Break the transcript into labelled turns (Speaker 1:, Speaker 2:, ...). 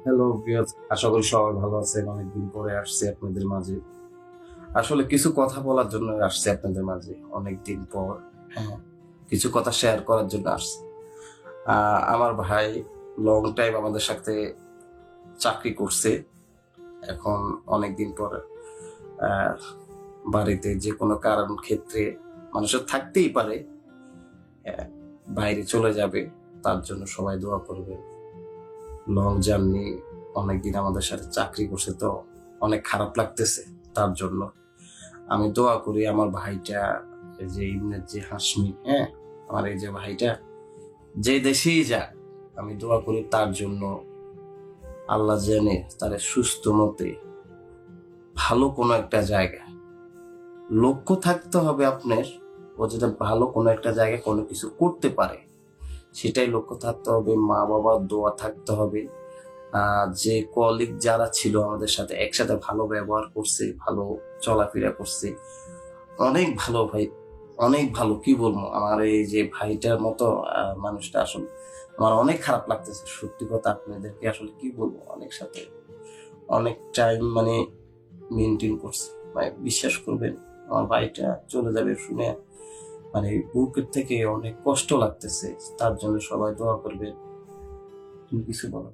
Speaker 1: Hello viewers, আশা করি সবাই ভালো আছেন। অনেকদিন পরে আসছি আপনাদের মাঝে। আসলে কিছু কথা বলার জন্য আসছি আপনাদের মাঝে অনেকদিন পর। হ্যাঁ, কিছু কথা শেয়ার করার জন্য আসছি। আমার ভাই লং টাইম আমাদের সাথে চাকরি করছে। এখন অনেকদিন পর আহ, বাড়িতে যে কোনো কারণ ক্ষেত্রে মানুষের থাকতেই পারে, আহ, বাইরে চলে যাবে। তার জন্য সবাই দোয়া করবে। লং জার্নি, অনেকদিন আমাদের সাথে চাকরি করছে তো অনেক খারাপ লাগতেছে তার জন্য। আমি দোয়া করি আমার ভাইটা, এই যে ইমনের যে হাসমি, হ্যাঁ, আমার এই যে ভাইটা যে দেশেই যাক, আমি দোয়া করি তার জন্য আল্লাহ জানে তার সুস্থ মতে ভালো কোনো একটা জায়গা লক্ষ্য থাকতে হবে আপনার। ও যেটা ভালো কোনো একটা জায়গায় কোনো কিছু করতে পারে সেটাই লক্ষ্য থাকতে হবে। মা বাবার দোয়া থাকতে হবে। যে কলিগ যারা ছিল আমাদের সাথে একসাথে ভালো ব্যবহার করছে, ভালো চলাফেরা করছে, অনেক ভালো ভাই, অনেক ভালো। কি বলবো, আমার এই যে ভাইটার মতো মানুষটা আসলে আমার অনেক খারাপ লাগতেছে। সত্যি কথা আপনাদেরকে আসলে কি বলবো, অনেক সাথে অনেক টাইম মানে মেনটেন করছে। মানে বিশ্বাস করবেন, আমার ভাইটা চলে যাবে শুনে মানে বুকের থেকে অনেক কষ্ট লাগতেছে। তার জন্য সবাই দোয়া করবেন। তুমি কিছু বলো?